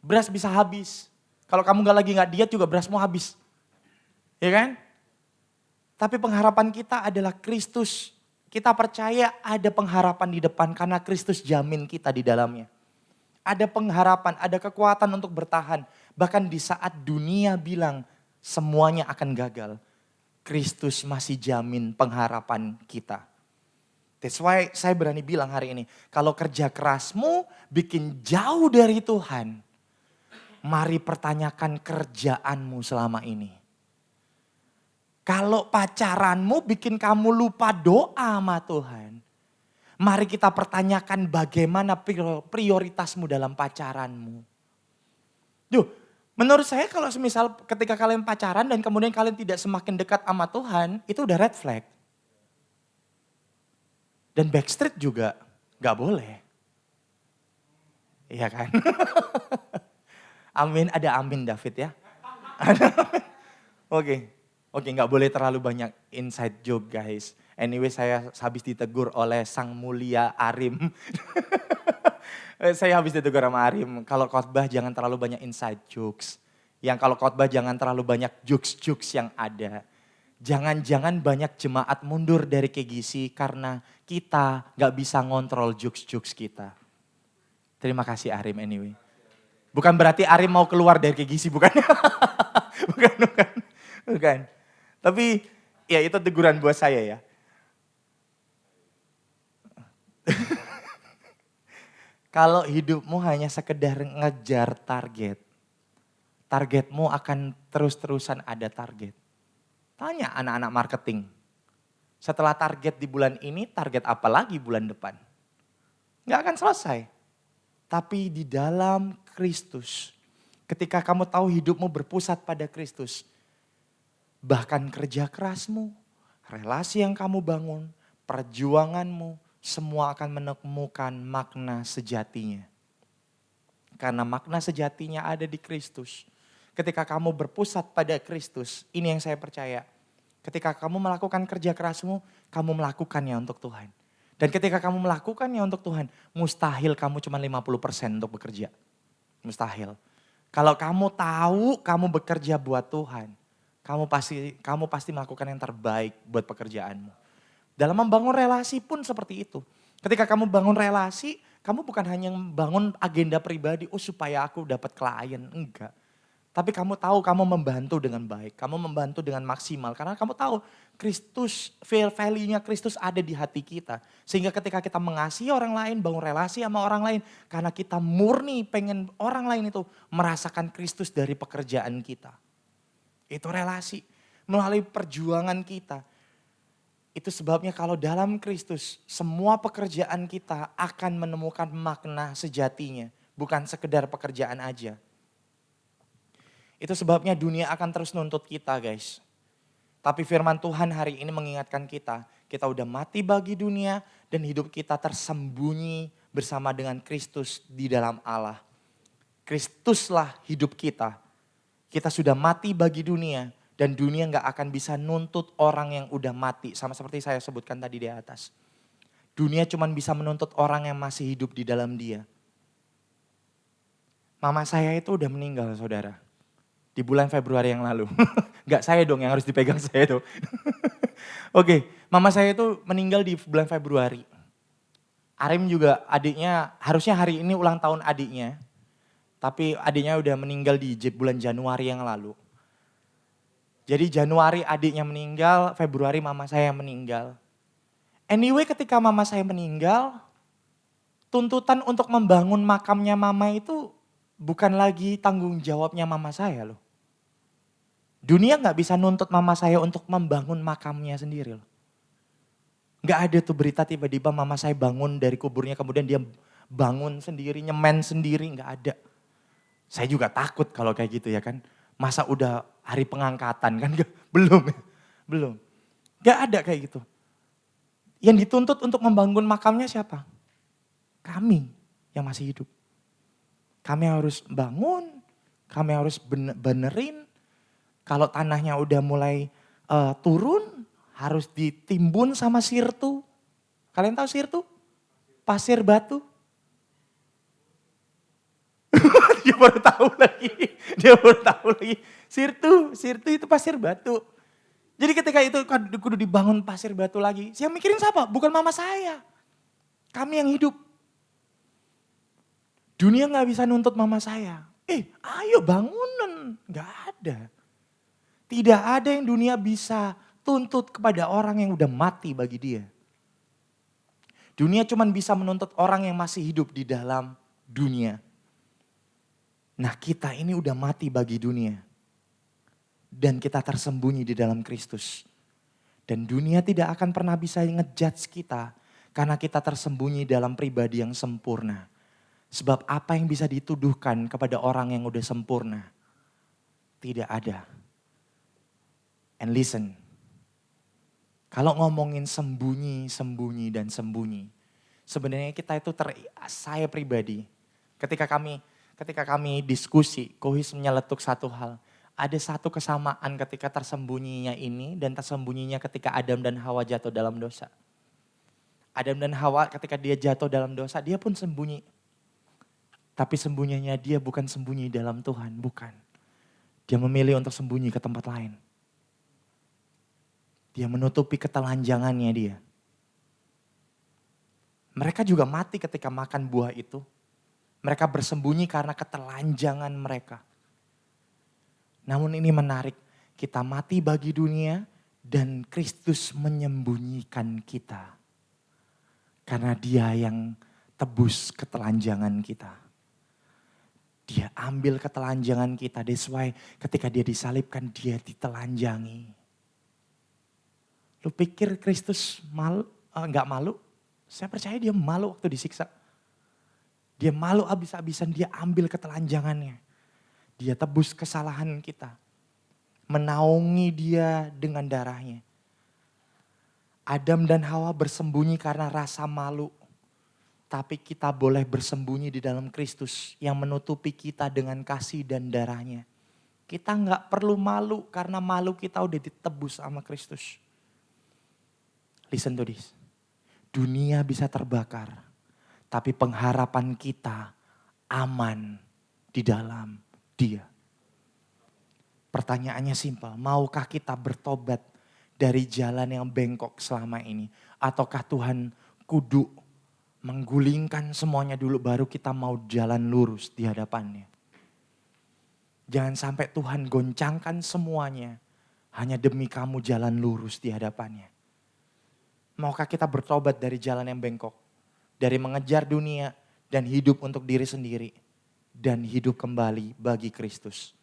Beras bisa habis. Kalau kamu gak diet juga berasmu habis. Ya kan? Tapi pengharapan kita adalah Kristus. Kita percaya ada pengharapan di depan karena Kristus jamin kita di dalamnya. Ada pengharapan, ada kekuatan untuk bertahan. Bahkan di saat dunia bilang semuanya akan gagal. Kristus masih jamin pengharapan kita. That's why saya berani bilang hari ini. Kalau kerja kerasmu bikin jauh dari Tuhan. Mari pertanyakan kerjaanmu selama ini. Kalau pacaranmu bikin kamu lupa doa sama Tuhan. Mari kita pertanyakan bagaimana prioritasmu dalam pacaranmu. Duh, menurut saya kalau semisal ketika kalian pacaran dan kemudian kalian tidak semakin dekat sama Tuhan, itu udah red flag. Dan backstreet juga gak boleh. Iya kan? Amin, ada amin David ya. Oke, gak boleh terlalu banyak inside joke guys. Anyway saya habis ditegur oleh Sang Mulia Arim. Saya habis ditegur sama Arim, kalau khotbah jangan terlalu banyak inside jokes. Yang kalau khotbah jangan terlalu banyak jokes-jokes yang ada. Jangan-jangan banyak jemaat mundur dari KGC karena kita gak bisa ngontrol jokes-jokes kita. Terima kasih Arim anyway. Bukan berarti Arim mau keluar dari KGC, bukan. bukan. Tapi ya itu teguran buat saya ya. Kalau hidupmu hanya sekedar ngejar target. Targetmu akan terus-terusan ada target. Tanya anak-anak marketing. Setelah target di bulan ini, target apa lagi bulan depan? Nggak akan selesai. Tapi di dalam Kristus, ketika kamu tahu hidupmu berpusat pada Kristus, bahkan kerja kerasmu, relasi yang kamu bangun, perjuanganmu, semua akan menemukan makna sejatinya. Karena makna sejatinya ada di Kristus. Ketika kamu berpusat pada Kristus, ini yang saya percaya. Ketika kamu melakukan kerja kerasmu, kamu melakukannya untuk Tuhan. Dan ketika kamu melakukannya untuk Tuhan, mustahil kamu cuma 50% untuk bekerja. Mustahil. Kalau kamu tahu kamu bekerja buat Tuhan, kamu pasti melakukan yang terbaik buat pekerjaanmu. Dalam membangun relasi pun seperti itu. Ketika kamu bangun relasi, kamu bukan hanya membangun agenda pribadi, supaya aku dapat klien, enggak. Tapi kamu tahu kamu membantu dengan baik, kamu membantu dengan maksimal. Karena kamu tahu Kristus, value-nya Kristus ada di hati kita. Sehingga ketika kita mengasihi orang lain, bangun relasi sama orang lain. Karena kita murni pengen orang lain itu merasakan Kristus dari pekerjaan kita. Itu relasi, melalui perjuangan kita. Itu sebabnya kalau dalam Kristus, semua pekerjaan kita akan menemukan makna sejatinya. Bukan sekedar pekerjaan aja. Itu sebabnya dunia akan terus nuntut kita guys. Tapi firman Tuhan hari ini mengingatkan kita. Kita udah mati bagi dunia dan hidup kita tersembunyi bersama dengan Kristus di dalam Allah. Kristuslah hidup kita. Kita sudah mati bagi dunia dan dunia gak akan bisa nuntut orang yang udah mati. Sama seperti saya sebutkan tadi di atas. Dunia cuma bisa menuntut orang yang masih hidup di dalam dia. Mama saya itu udah meninggal saudara. Di bulan Februari yang lalu. Enggak saya dong yang harus dipegang saya tuh. Oke, mama saya itu meninggal di bulan Februari. Arim juga adiknya, harusnya hari ini ulang tahun adiknya. Tapi adiknya udah meninggal di bulan Januari yang lalu. Jadi Januari adiknya meninggal, Februari mama saya meninggal. Anyway ketika mama saya meninggal, tuntutan untuk membangun makamnya mama itu bukan lagi tanggung jawabnya mama saya loh. Dunia gak bisa nuntut mama saya untuk membangun makamnya sendiri loh. Gak ada tuh berita tiba-tiba mama saya bangun dari kuburnya kemudian dia bangun sendiri, nyemen sendiri, gak ada. Saya juga takut kalau kayak gitu ya kan. Masa udah hari pengangkatan kan? Belum. Gak ada kayak gitu. Yang dituntut untuk membangun makamnya siapa? Kami yang masih hidup. Kami harus bangun, kami harus benerin. Kalau tanahnya udah mulai turun, harus ditimbun sama sirtu. Kalian tahu sirtu? Pasir batu. Dia baru tahu lagi. Sirtu itu pasir batu. Jadi ketika itu kudu dibangun pasir batu lagi. Saya mikirin siapa? Bukan mama saya. Kami yang hidup. Dunia gak bisa nuntut mama saya. Ayo bangunan. Gak ada. Tidak ada yang dunia bisa tuntut kepada orang yang udah mati bagi dia. Dunia cuma bisa menuntut orang yang masih hidup di dalam dunia. Nah kita ini udah mati bagi dunia. Dan kita tersembunyi di dalam Kristus. Dan dunia tidak akan pernah bisa ngejudge kita. Karena kita tersembunyi dalam pribadi yang sempurna. Sebab apa yang bisa dituduhkan kepada orang yang udah sempurna? Tidak ada. And listen. Kalau ngomongin sembunyi, dan sembunyi. Sebenarnya kita itu saya pribadi. Ketika kami diskusi, Kohis menyeletuk satu hal. Ada satu kesamaan ketika tersembunyinya ini dan tersembunyinya ketika Adam dan Hawa jatuh dalam dosa. Adam dan Hawa ketika dia jatuh dalam dosa, dia pun sembunyi. Tapi sembunyinya dia bukan sembunyi dalam Tuhan, bukan. Dia memilih untuk sembunyi ke tempat lain. Dia menutupi ketelanjangannya dia. Mereka juga mati ketika makan buah itu. Mereka bersembunyi karena ketelanjangan mereka. Namun ini menarik, kita mati bagi dunia dan Kristus menyembunyikan kita. Karena dia yang tebus ketelanjangan kita. Dia ambil ketelanjangan kita, that's why ketika dia disalibkan dia ditelanjangi. Lu pikir Kristus gak malu? Saya percaya dia malu waktu disiksa. Dia malu habis-habisan, dia ambil ketelanjangannya. Dia tebus kesalahan kita. Menaungi dia dengan darahnya. Adam dan Hawa bersembunyi karena rasa malu. Tapi kita boleh bersembunyi di dalam Kristus yang menutupi kita dengan kasih dan darahnya. Kita gak perlu malu karena malu kita udah ditebus sama Kristus. Listen to this. Dunia bisa terbakar. Tapi pengharapan kita aman di dalam Dia. Pertanyaannya simpel. Maukah kita bertobat dari jalan yang bengkok selama ini? Ataukah Tuhan kudu menggulingkan semuanya dulu baru kita mau jalan lurus di hadapannya? Jangan sampai Tuhan goncangkan semuanya hanya demi kamu jalan lurus di hadapannya. Maukah kita bertobat dari jalan yang bengkok? Dari mengejar dunia dan hidup untuk diri sendiri. Dan hidup kembali bagi Kristus.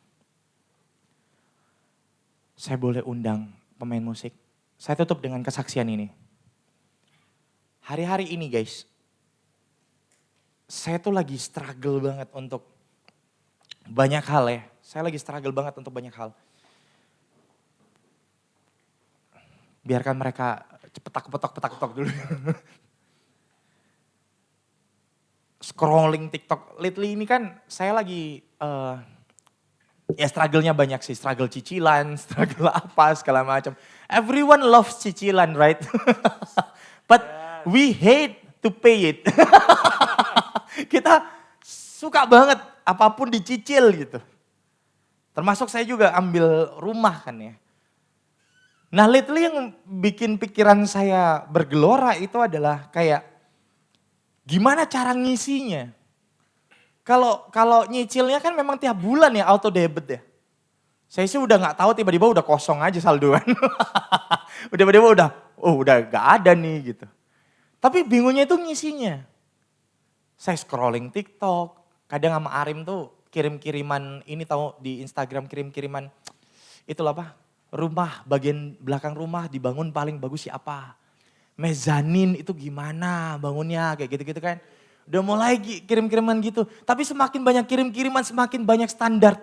Saya boleh undang pemain musik. Saya tutup dengan kesaksian ini. Hari-hari ini guys. Saya tuh lagi struggle banget untuk banyak hal ya. Saya lagi struggle banget untuk banyak hal. Biarkan mereka petak-petok dulu. Scrolling TikTok lately ini kan saya lagi ya struggle-nya banyak sih. Struggle cicilan, struggle apa segala macam. Everyone loves cicilan, right? But we hate to pay it. Kita suka banget apapun dicicil gitu. Termasuk saya juga ambil rumah kan ya. Nah lately yang bikin pikiran saya bergelora itu adalah kayak gimana cara ngisinya. Kalau nyicilnya kan memang tiap bulan ya auto debit ya. Saya sih udah gak tahu, tiba-tiba udah kosong aja saldoan. Tiba-tiba udah gak ada nih gitu. Tapi bingungnya itu ngisinya. Saya scrolling TikTok, kadang sama Arim tuh kirim-kiriman ini tahu di Instagram kirim-kiriman itulah apa? Rumah, bagian belakang rumah dibangun paling bagus siapa? Mezanin itu gimana bangunnya kayak gitu-gitu kan. Udah mulai kirim-kiriman gitu. Tapi semakin banyak kirim-kiriman semakin banyak standar.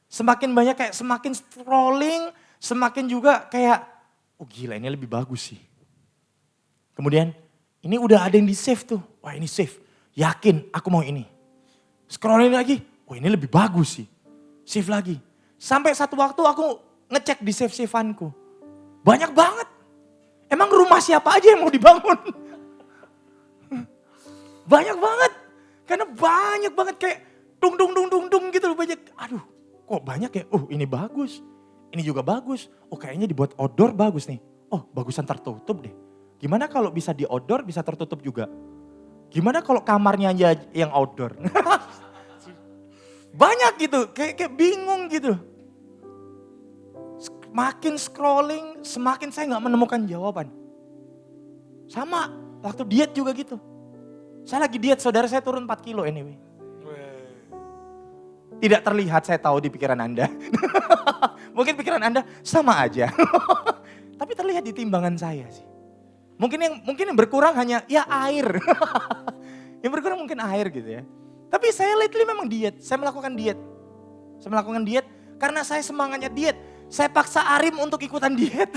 Semakin banyak kayak semakin scrolling, semakin juga kayak oh gila ini lebih bagus sih. Kemudian ini udah ada yang di save tuh. Wah ini save, yakin aku mau ini. Scrolling lagi, wah ini lebih bagus sih. Save lagi. Sampai satu waktu aku ngecek di save-saveanku. Banyak banget. Emang rumah siapa aja yang mau dibangun? Banyak banget. Karena banyak banget kayak dung gitu loh banyak. Aduh kok banyak ya? Ini bagus. Ini juga bagus. Kayaknya dibuat outdoor bagus nih. Bagusan tertutup deh. Gimana kalau bisa di outdoor bisa tertutup juga? Gimana kalau kamarnya aja yang outdoor? Banyak gitu, kayak bingung gitu. Makin scrolling, semakin saya gak menemukan jawaban. Sama, waktu diet juga gitu. Saya lagi diet, saudara saya turun 4 kilo anyway. Tidak terlihat saya tahu di pikiran Anda. Mungkin pikiran Anda sama aja. Tapi terlihat di timbangan saya sih. Mungkin yang berkurang hanya ya air. Yang berkurang mungkin air gitu ya. Tapi saya lately memang diet. Saya melakukan diet karena saya semangatnya diet. Saya paksa Arim untuk ikutan diet.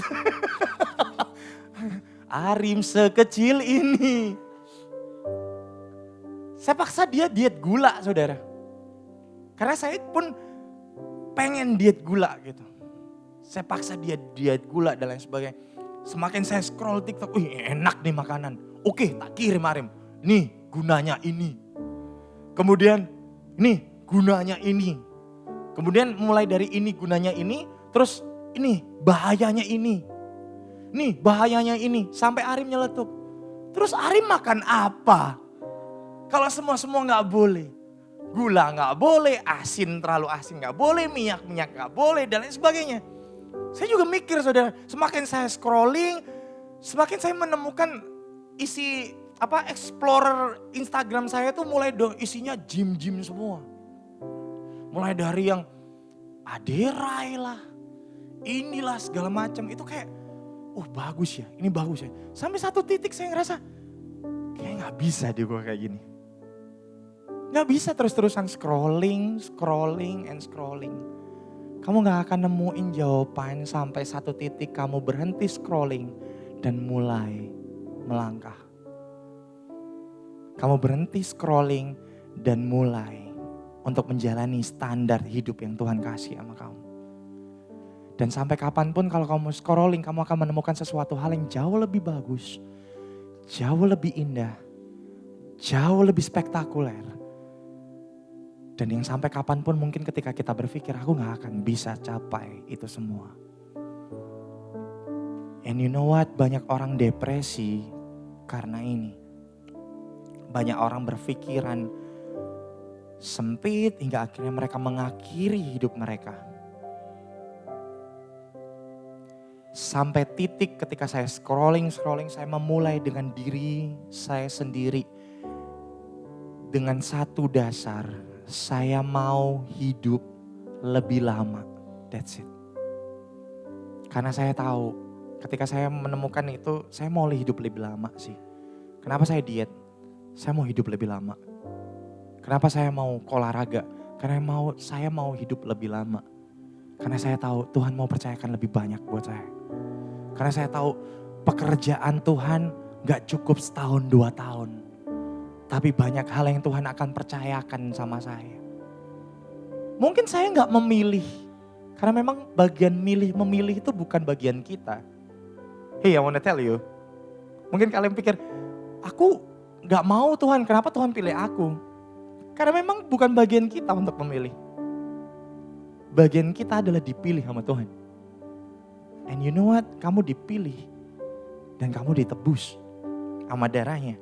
Arim sekecil ini. Saya paksa dia diet gula saudara. Karena saya pun pengen diet gula gitu. Saya paksa dia diet gula dan lain sebagainya. Semakin saya scroll TikTok, enak nih makanan. Oke, tak kirim Arim. Nih gunanya ini. Kemudian nih gunanya ini. Kemudian mulai dari ini gunanya ini. Terus ini bahayanya ini. Nih bahayanya ini. Sampai Arim nyeletuk. Terus Arim makan apa? Kalau semua gak boleh. Gula gak boleh, terlalu asin gak boleh, minyak gak boleh dan lain sebagainya. Saya juga mikir saudara, semakin saya scrolling, semakin saya menemukan isi explorer Instagram saya tuh mulai isinya gym semua. Mulai dari yang Aderai lah, inilah segala macam itu kayak, bagus ya, ini bagus ya. Sampai satu titik saya ngerasa, kayak gak bisa deh gue kayak gini. Gak bisa terus-terusan scrolling. Kamu gak akan nemuin jawaban sampai satu titik kamu berhenti scrolling dan mulai melangkah. Kamu berhenti scrolling dan mulai untuk menjalani standar hidup yang Tuhan kasih sama kamu. Dan sampai kapanpun kalau kamu scrolling, kamu akan menemukan sesuatu hal yang jauh lebih bagus, jauh lebih indah, jauh lebih spektakuler. Dan yang sampai kapanpun mungkin ketika kita berpikir, aku gak akan bisa capai itu semua. And you know what? Banyak orang depresi karena ini. Banyak orang berpikiran sempit hingga akhirnya mereka mengakhiri hidup mereka. Sampai titik ketika saya scrolling, saya memulai dengan diri saya sendiri. Dengan satu dasar. Saya mau hidup lebih lama. That's it. Karena saya tahu ketika saya menemukan itu, saya mau hidup lebih lama sih. Kenapa saya diet? Saya mau hidup lebih lama. Kenapa saya mau olahraga? Karena saya mau hidup lebih lama. Karena saya tahu Tuhan mau percayakan lebih banyak buat saya. Karena saya tahu pekerjaan Tuhan gak cukup 1-2 tahun. Tapi banyak hal yang Tuhan akan percayakan sama saya. Mungkin saya gak memilih. Karena memang bagian memilih itu bukan bagian kita. Hey, I wanna tell you. Mungkin kalian pikir, aku gak mau Tuhan, kenapa Tuhan pilih aku? Karena memang bukan bagian kita untuk memilih. Bagian kita adalah dipilih sama Tuhan. And you know what? Kamu dipilih. Dan kamu ditebus sama darahnya.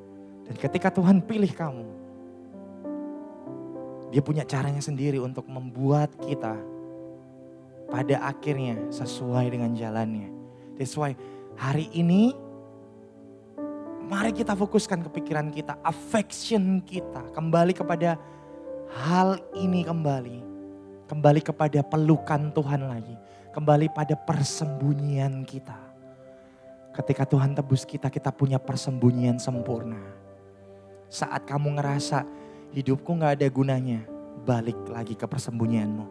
Dan ketika Tuhan pilih kamu, Dia punya caranya sendiri untuk membuat kita pada akhirnya sesuai dengan jalannya. That's why hari ini mari kita fokuskan kepikiran kita, affection kita kembali kepada hal ini kembali. Kembali kepada pelukan Tuhan lagi. Kembali pada persembunyian kita. Ketika Tuhan tebus kita, kita punya persembunyian sempurna. Saat kamu ngerasa hidupku gak ada gunanya, balik lagi ke persembunyianmu.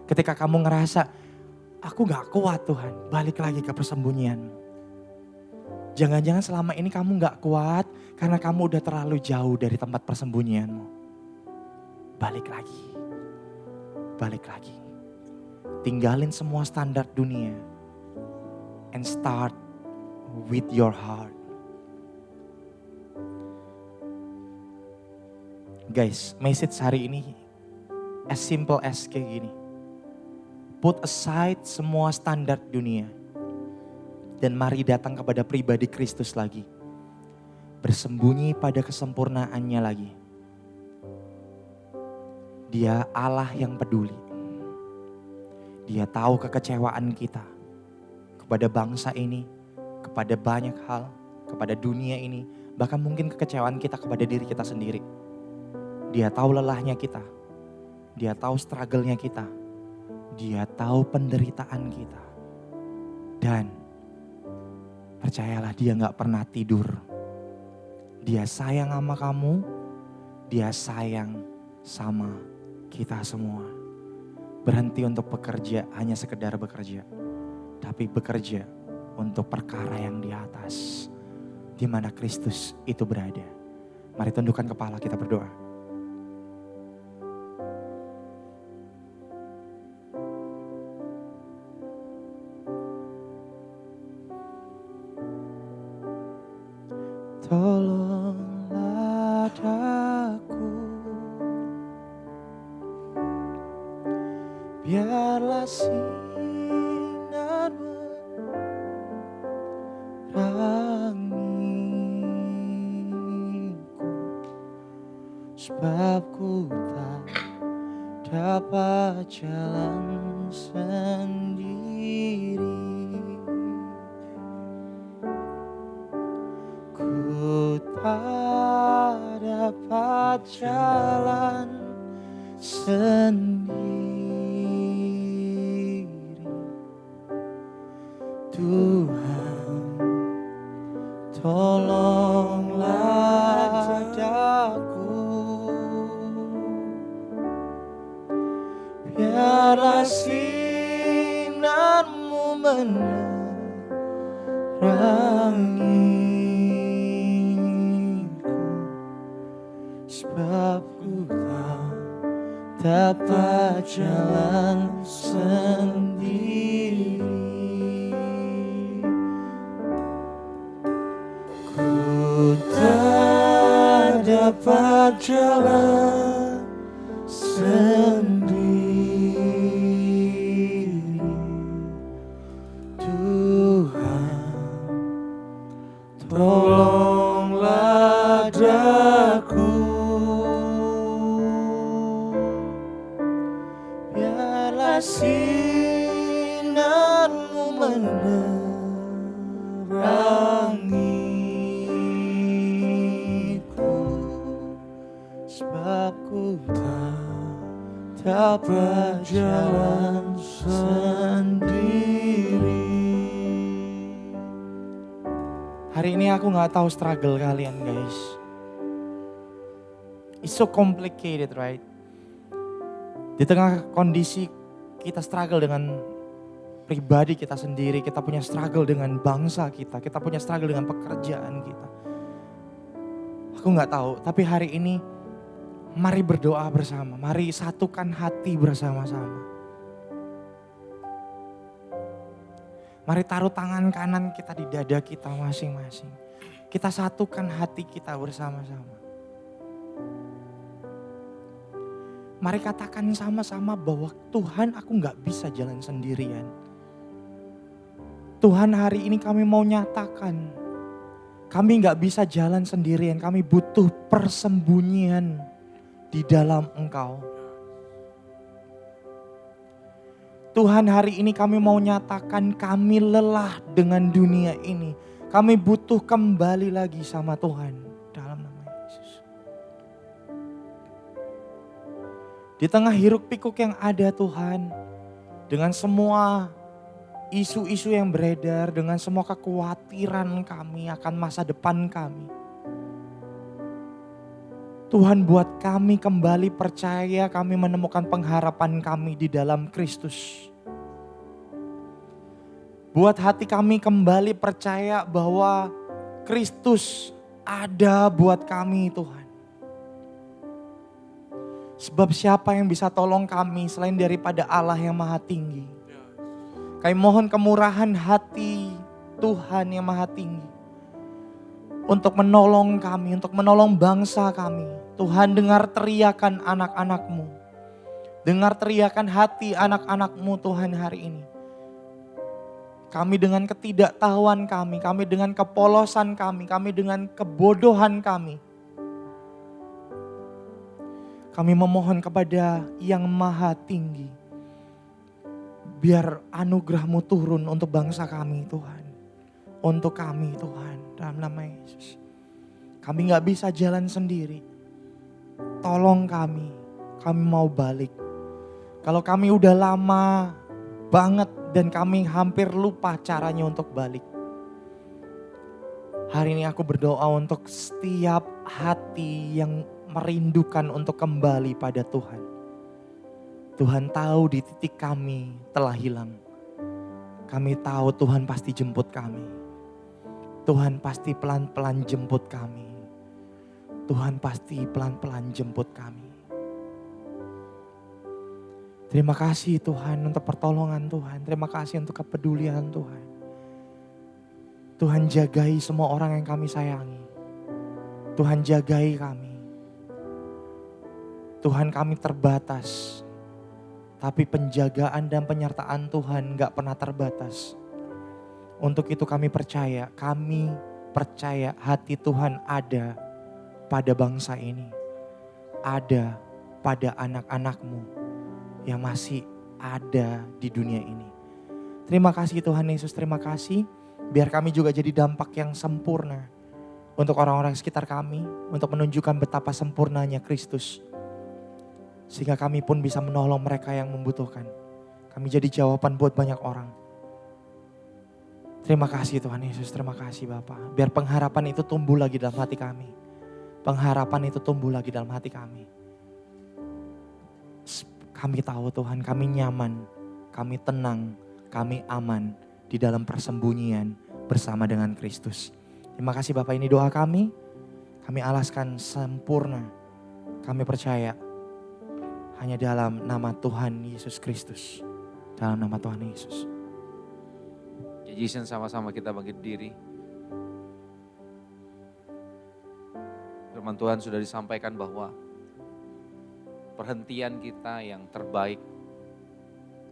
Ketika kamu ngerasa aku gak kuat Tuhan, balik lagi ke persembunyianmu. Jangan-jangan selama ini kamu gak kuat karena kamu udah terlalu jauh dari tempat persembunyianmu. Balik lagi. Balik lagi. Tinggalin semua standar dunia. And start with your heart. Guys, message hari ini as simple as kayak gini. Put aside semua standar dunia. Dan mari datang kepada pribadi Kristus lagi. Bersembunyi pada kesempurnaannya lagi. Dia Allah yang peduli. Dia tahu kekecewaan kita. Kepada bangsa ini, kepada banyak hal, kepada dunia ini. Bahkan mungkin kekecewaan kita kepada diri kita sendiri. Dia tahu lelahnya kita. Dia tahu struggle-nya kita. Dia tahu penderitaan kita. Dan percayalah dia gak pernah tidur. Dia sayang sama kamu. Dia sayang sama kita semua. Berhenti untuk bekerja hanya sekedar bekerja. Tapi bekerja untuk perkara yang di atas. Di mana Kristus itu berada. Mari tundukkan kepala, kita berdoa. Tolonglah daku, biarlah sinar menerangiku, sebab ku tak dapat jalan sendiri. Ku tak dapat jalan sendiri. Tuhan, tolonglah daku, biarlah sinar-Mu menerangi. Sebab ku tak dapat jalan sendiri. Ku tak dapat jalan sendiri. Tuhan, tolonglah daku, sinar-Mu menerangiku, sebab ku tak dapat jalan sendiri. Hari ini aku gak tahu struggle kalian guys. It's so complicated, right? Di tengah kondisi kita struggle dengan pribadi kita sendiri, kita punya struggle dengan bangsa kita punya struggle dengan pekerjaan kita. Aku gak tahu, tapi hari ini mari berdoa bersama, mari satukan hati bersama-sama. Mari taruh tangan kanan kita di dada kita masing-masing. Kita satukan hati kita bersama-sama. Mari katakan sama-sama bahwa Tuhan, aku gak bisa jalan sendirian. Tuhan, hari ini kami mau nyatakan, kami gak bisa jalan sendirian, kami butuh persembunyian di dalam Engkau. Tuhan, hari ini kami mau nyatakan kami lelah dengan dunia ini. Kami butuh kembali lagi sama Tuhan. Dalam nama Yesus. Di tengah hiruk pikuk yang ada Tuhan, dengan semua isu-isu yang beredar, dengan semua kekhawatiran kami akan masa depan kami. Tuhan, buat kami kembali percaya, kami menemukan pengharapan kami di dalam Kristus. Buat hati kami kembali percaya bahwa Kristus ada buat kami Tuhan. Sebab siapa yang bisa tolong kami selain daripada Allah yang Maha Tinggi. Kami mohon kemurahan hati Tuhan yang Maha Tinggi. Untuk menolong kami, untuk menolong bangsa kami. Tuhan, dengar teriakan anak-anak-Mu. Dengar teriakan hati anak-anak-Mu Tuhan hari ini. Kami dengan ketidaktahuan kami dengan kepolosan kami dengan kebodohan kami. Kami memohon kepada Yang Maha Tinggi. Biar anugerah-Mu turun untuk bangsa kami Tuhan. Untuk kami Tuhan, dalam nama Yesus. Kami gak bisa jalan sendiri. Tolong kami mau balik. Kalau kami udah lama banget dan kami hampir lupa caranya untuk balik. Hari ini aku berdoa untuk setiap hati yang merindukan untuk kembali pada Tuhan. Tuhan tahu di titik kami telah hilang. Kami tahu Tuhan pasti jemput kami. Tuhan pasti pelan-pelan jemput kami. Tuhan pasti pelan-pelan jemput kami. Terima kasih Tuhan untuk pertolongan Tuhan. Terima kasih untuk kepedulian Tuhan. Tuhan jagai semua orang yang kami sayangi. Tuhan jagai kami. Tuhan, kami terbatas. Tapi penjagaan dan penyertaan Tuhan gak pernah terbatas. Untuk itu kami percaya hati Tuhan ada pada bangsa ini. Ada pada anak-anak-Mu yang masih ada di dunia ini. Terima kasih Tuhan Yesus, terima kasih. Biar kami juga jadi dampak yang sempurna untuk orang-orang sekitar kami. Untuk menunjukkan betapa sempurnanya Kristus. Sehingga kami pun bisa menolong mereka yang membutuhkan. Kami jadi jawaban buat banyak orang. Terima kasih Tuhan Yesus, terima kasih Bapa. Biar pengharapan itu tumbuh lagi dalam hati kami. Pengharapan itu tumbuh lagi dalam hati kami. Kami tahu Tuhan, kami nyaman, kami tenang, kami aman di dalam persembunyian bersama dengan Kristus. Terima kasih Bapak, ini doa kami alaskan sempurna. Kami percaya hanya dalam nama Tuhan Yesus Kristus. Dalam nama Tuhan Yesus. Jason, sama-sama kita bangkit diri. Firman Tuhan sudah disampaikan bahwa perhentian kita yang terbaik,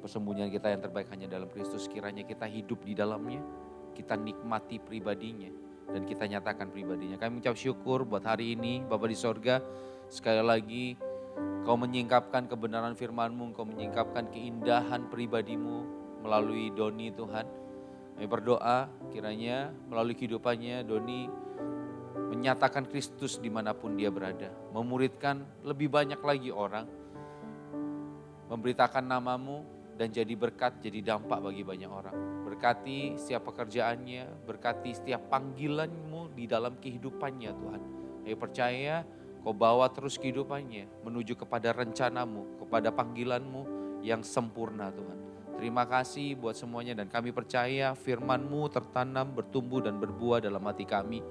persembunyian kita yang terbaik hanya dalam Kristus. Kiranya kita hidup di dalamnya, kita nikmati pribadinya, dan kita nyatakan pribadinya. Kami mengucap syukur buat hari ini, Bapa di sorga. Sekali lagi, Kau menyingkapkan kebenaran firman-Mu, Kau menyingkapkan keindahan pribadi-Mu melalui Doni Tuhan. Kami berdoa kiranya melalui kehidupannya Doni menyatakan Kristus dimanapun dia berada. Memuridkan lebih banyak lagi orang. Memberitakan nama-Mu dan jadi berkat, jadi dampak bagi banyak orang. Berkati setiap pekerjaannya, berkati setiap panggilan-Mu di dalam kehidupannya Tuhan. Kami percaya Kau bawa terus kehidupannya menuju kepada rencana-Mu, kepada panggilan-Mu yang sempurna Tuhan. Terima kasih buat semuanya dan kami percaya firman-Mu tertanam, bertumbuh dan berbuah dalam hati kami.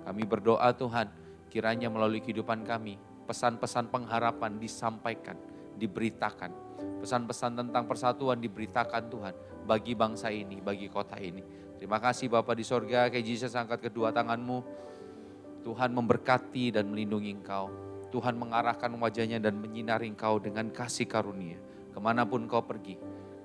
Kami berdoa Tuhan, kiranya melalui kehidupan kami, pesan-pesan pengharapan disampaikan, diberitakan. Pesan-pesan tentang persatuan diberitakan Tuhan bagi bangsa ini, bagi kota ini. Terima kasih Bapa di sorga, kayak Yesus angkat kedua tangan-Mu. Tuhan memberkati dan melindungi Engkau. Tuhan mengarahkan wajahnya dan menyinari Engkau dengan kasih karunia. Kemanapun Kau pergi,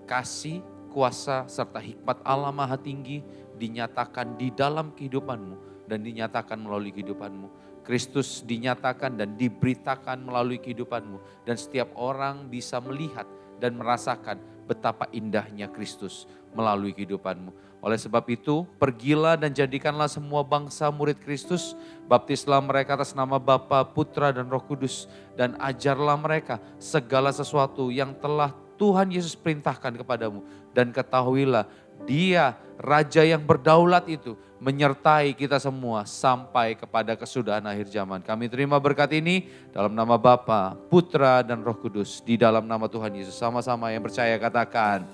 kasih, kuasa, serta hikmat Allah Maha Tinggi dinyatakan di dalam kehidupan-Mu dan dinyatakan melalui kehidupan-Mu. Kristus dinyatakan dan diberitakan melalui kehidupan-Mu. Dan setiap orang bisa melihat dan merasakan betapa indahnya Kristus melalui kehidupanmu. Oleh sebab itu, pergilah dan jadikanlah semua bangsa murid Kristus, baptislah mereka atas nama Bapa, Putra, dan Roh Kudus, dan ajarlah mereka segala sesuatu yang telah Tuhan Yesus perintahkan kepadamu. Dan ketahuilah, Dia, Raja yang berdaulat itu, menyertai kita semua sampai kepada kesudahan akhir zaman. Kami terima berkat ini dalam nama Bapa, Putra, dan Roh Kudus, di dalam nama Tuhan Yesus. Sama-sama yang percaya katakan,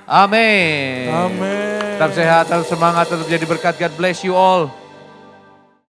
amin. Amin. Tetap sehat, tetap semangat, tetap jadi berkat. God bless you all.